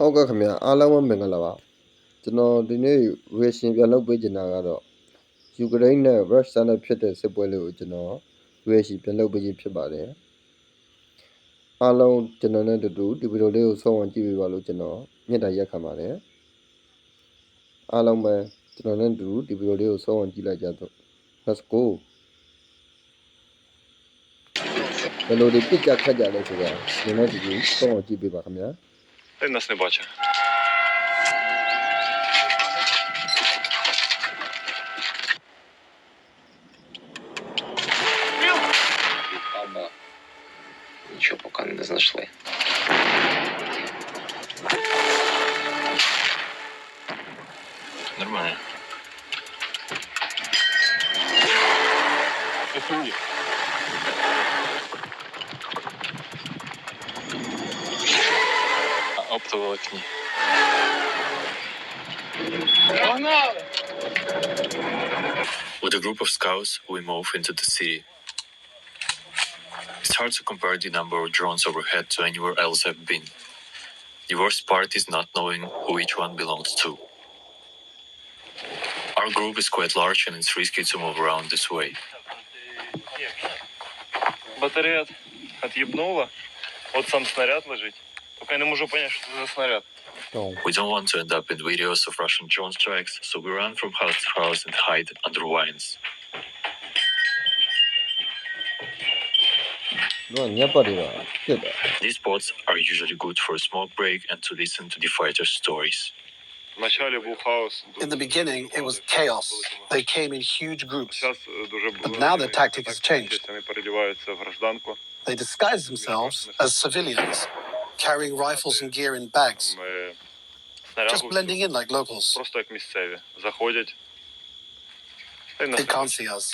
ဟုတ်ကဲ့ခင်ဗျာအားလုံးပဲမင်္ဂလာပါကျွန်တော်ဒီနေ့ reaction ပြန်လုပ်ပေးချင်တာကတော့ယူကရိန်းနဲ့ရုရှားနဲ့ဖြစ်တဲ့စစ်ပွဲလေးကိုကျွန်တော် reaction ပြန်လုပ်ပေးခြင်းဖြစ်ပါတယ်အားလုံးကျွန်တော်နဲ့အတူဒီဗီဒီယိုလေးကိုဆုံးအောင်ကြည့်ပေးပါလို့ကျွန်တော်မြတ်တာရက်ခံပါတယ်အားလုံးပဲကျွန်တော်နဲ့အတူဒီဗီဒီယိုလေးကိုဆုံးအောင်ကြည့်လိုက်ကြတော့ let's go ဘယ်လိုဒီပြစ်ကြခတ်ကြလဲဆိုတာကျွန်တော်တို့ဆုံးအောင်ကြည့်ပေးပါခင်ဗျာ Він нас не бачить. Аба. Нічого поки не знайшли. Нормально. Оптоволокні. With a group of scouts, we move into the city. It's hard to compare the number of drones overhead to anywhere else I've been. The worst part is not knowing who each one belongs to. Our group is quite large and it's risky to move around this way. Батарея отъебнула. Вот сам снаряд лежит. Только я не могу понять, что это за снаряд. We don't want to end up in videos of Russian drone strikes, so we run from house to house and hide under vines. These spots are usually good for a smoke break and to listen to the fighters' stories. In the beginning, it was chaos. They came in huge groups. But now their tactic has changed. They disguise themselves as civilians, carrying rifles and gear in bags, just blending in like locals. They can't see us.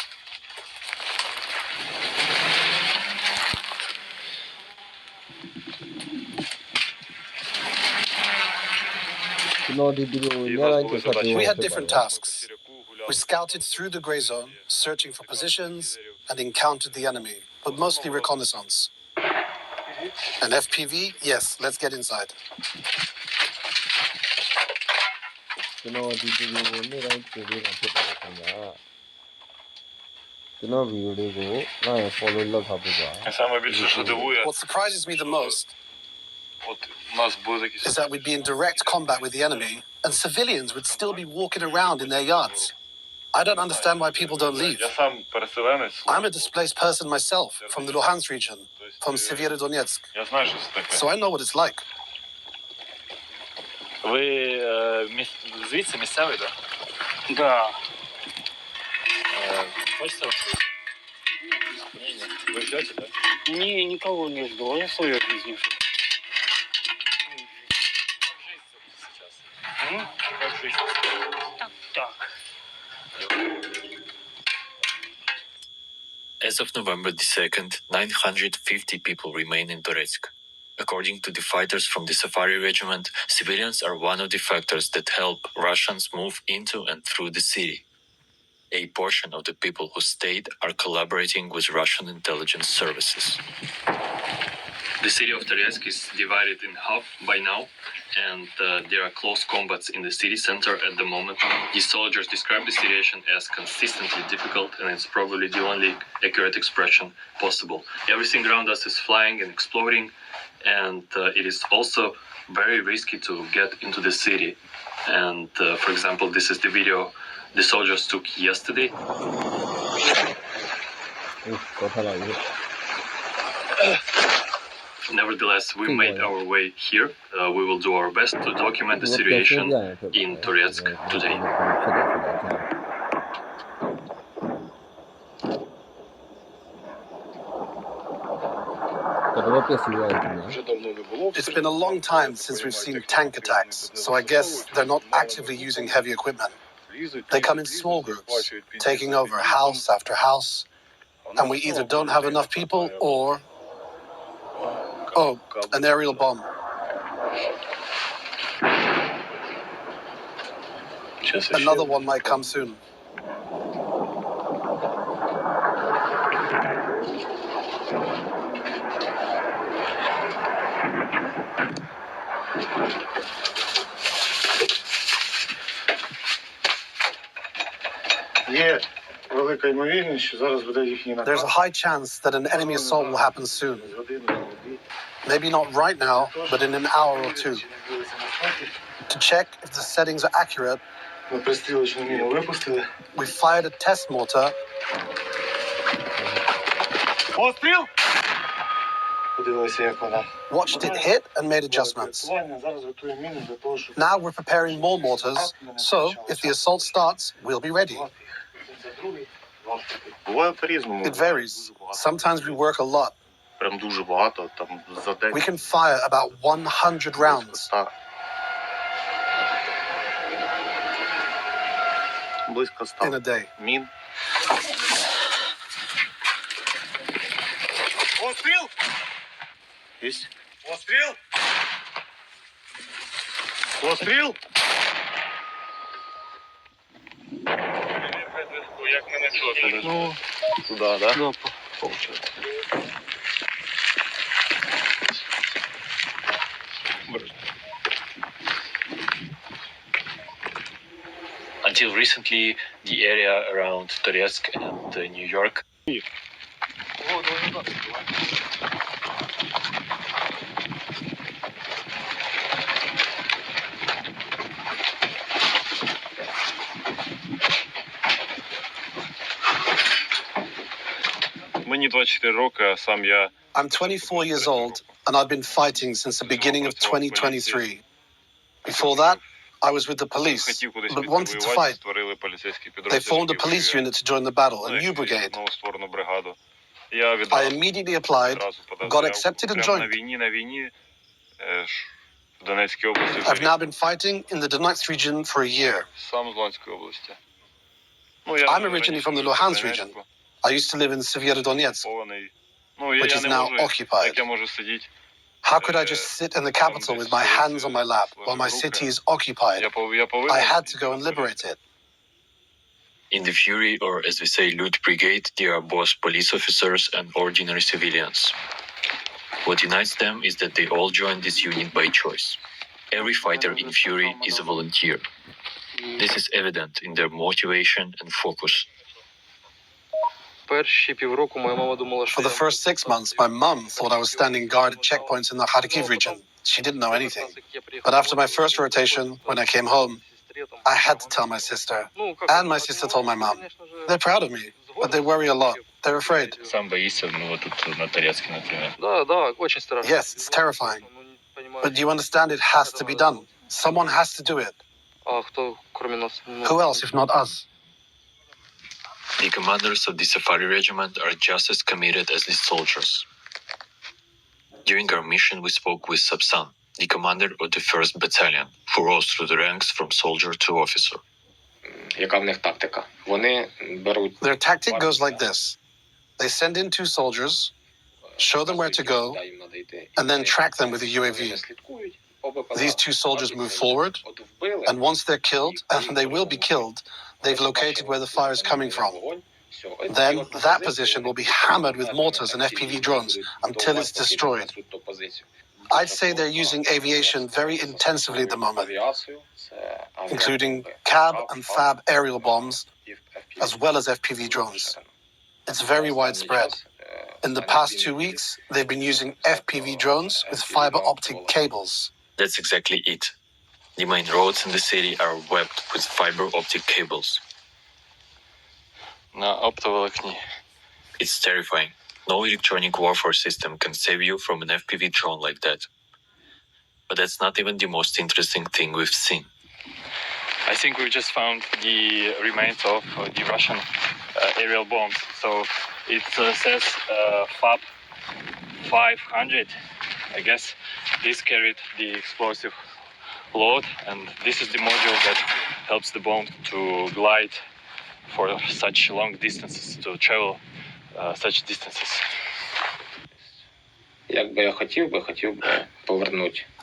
We had different tasks. We scouted through the gray zone, searching for positions, and encountered the enemy, but mostly reconnaissance. An FPV? Yes, let's get inside. What surprises me the most is that we'd be in direct combat with the enemy and civilians would still be walking around in their yards. I don't understand why people don't leave. I'm a displaced person myself from the Luhansk region, from Toretsk. So I know what it's like. Ви звідси місцевий, так? Да. Хочете вам жити? Ні. Ви ждете, так? Не, никого не жду, я свою жизнь. Как жизнь? Так. As of November the 2nd, 950 people remain in Toretsk. According to the fighters from the Safari Regiment, civilians are one of the factors that help Russians move into and through the city. A portion of the people who stayed are collaborating with Russian intelligence services. The city of Toretsk is divided in half by now, and there are close combats in the city center at the moment. The soldiers describe the situation as consistently difficult, and it's probably the only accurate expression possible. Everything around us is flying and exploding, and it is also very risky to get into the city. And for example, this is the video the soldiers took yesterday. Nevertheless, we made our way here. We will do our best to document the situation in Toretsk today. It's been a long time since we've seen tank attacks, so I guess they're not actively using heavy equipment. They come in small groups, taking over house after house, and we either don't have enough people or... Oh, an aerial bomb. Another one might come soon. There's a high chance that an enemy assault will happen soon. Maybe not right now, but in an hour or two. To check if the settings are accurate, we fired a test mortar, watched it hit and made adjustments. Now we're preparing more mortars, so if the assault starts, we'll be ready. It varies. Sometimes we work a lot. We can fire about 100 rounds. In a day. Туда, да? Да, Until recently, the area around Toretsk and New York Мені 24 роки, а сам я... I'm 24 years old, and I've been fighting since the beginning of 2023. Before that, I was with the police, but wanted to fight. They formed a police unit to join the battle, a new brigade. I immediately applied, got accepted and joined. I've now been fighting in the Donetsk region for a year. I'm originally from the Luhansk region. I used to live in Severodonetsk, which is now occupied. How could I just sit in the capital with my hands on my lap while my city is occupied? I had to go and liberate it. in the Fury, or as we say, Loot Brigade, there are both police officers and ordinary civilians. What unites them is that they all joined this unit by choice. Every fighter in Fury is a volunteer. This is evident in their motivation and focus. For the first 6 months, my mum thought I was standing guard at checkpoints in the Kharkiv region. She didn't know anything. But after my first rotation, when I came home, I had to tell my sister. And my sister told my mum. They're proud of me, but they worry a lot. They're afraid. Сам боится, ну вот тут на Торецке, например. Yes, it's terrifying. But do you understand it has to be done? Someone has to do it. Who else if not us? The commanders of the Safari Regiment are just as committed as the soldiers. During our mission, we spoke with Sapsan, the commander of the 1st Battalion, who rose through the ranks from soldier to officer. Яка в них тактика? Вони беруть... Their tactic goes like this. They send in 2 soldiers, show them where to go, and then track them with a UAV. These 2 soldiers move forward, and once they're killed, and they will be killed, they've located where the fire is coming from. Then that position will be hammered with mortars and FPV drones until it's destroyed. I'd say they're using aviation very intensively at the moment, including CAB and FAB aerial bombs, as well as FPV drones. It's very widespread. In the past 2 weeks, they've been using FPV drones with fiber optic cables. That's exactly it. The main roads in the city are webbed with fiber optic cables. На оптоволокні. It's terrifying. No electronic warfare system can save you from an FPV drone like that. But that's not even the most interesting thing we've seen. I think we just found the remains of the Russian aerial bombs. So it says FAB 500. I guess this carried the explosive load, and this is the module that helps the bomb to glide for such long distances, to travel such distances.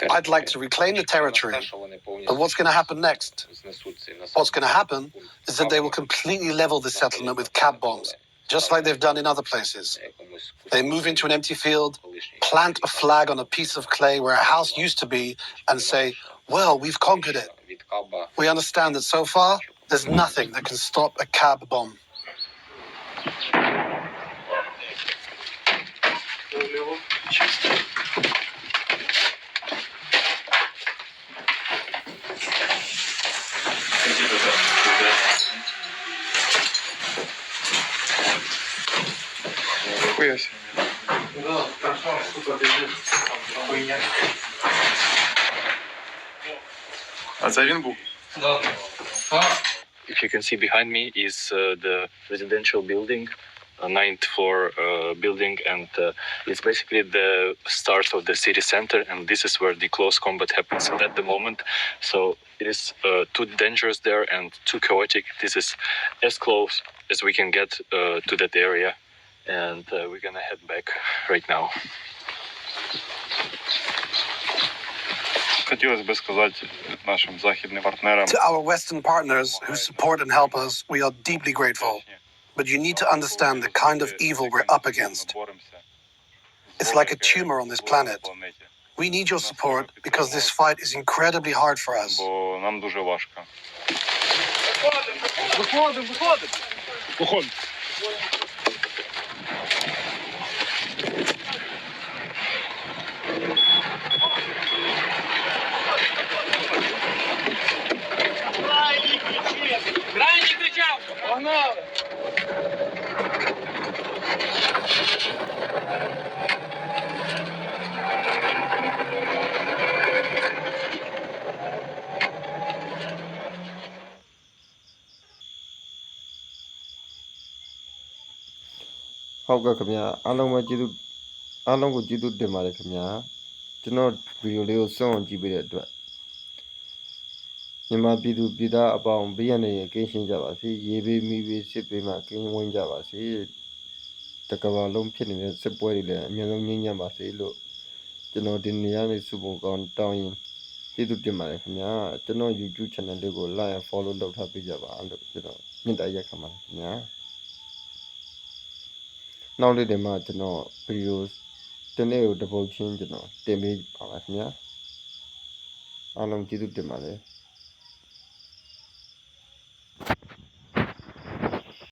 I'd like to reclaim the territory, but what's going to happen next? What's going to happen is that they will completely level the settlement with CAB bombs, just like they've done in other places. They move into an empty field, plant a flag on a piece of clay where a house used to be, and say, Well, we've conquered it. від каба. We understand that so far, there's nothing that can stop a cab bomb. If you can see behind me is the residential building, a 9th floor building, and it's basically the start of the city center, and this is where the close combat happens at the moment. So it is too dangerous there and too chaotic. This is as close as we can get to that area, and we're gonna head back right now. Хотілося б сказати нашим західним партнерам. To our Western partners who support and help us, we are deeply grateful. But you need to understand the kind of evil we're up against. It's like a tumor on this planet. We need your support because this fight is incredibly hard for us. Бо нам дуже важко. Виходимо. Крайній кричав! Погнали!ဟုတ်ကဲ့ခင်ဗျာအားလုံးပဲကျေးဇူးအားလုံးကိုကျေးဇူးတင်ပါတယ်ခင်ဗျာကျွန်တော်ဗီဒီယိုလေးကိုစွန့်အောင်ကြည့်ပေးတဲ့အတွက်မြန်မာပြည်သူပြည်သားအပေါင်းဘေးရန်တွေကင်းရှင်းကြပါစေရေဘေးမီးဘေးစစ်ဘေးမှကင်းဝန်းကြပါစေတကဘာလုံးဖြစ်နေတဲ့စစ်ပွဲတွေလည်းအများဆုံးငြိမ်းချမ်းပါစေလို့ကျွန်တော်ဒီနေရာလေးစုပုံကောင်းတောင်းရင်ကျေးဇူးတင်ပါတယ်ခင်ဗျာကျွန်တော် YouTube channel လေးကို like and follow လုပ်ထားပေးကြပါလို့ကျွန်တော်မြင့်တရက်ခံပါတယ်ခင်ဗျာနောက်လေးတွေမှာကျွန်တော်ဗီဒီယိုတနေ့ကိုတစ်ပုတ်ချင်းကျွန်တော်တင်ပေးပါပါခင်ဗျာအားလုံးကျေးဇူးတင်ပါတယ်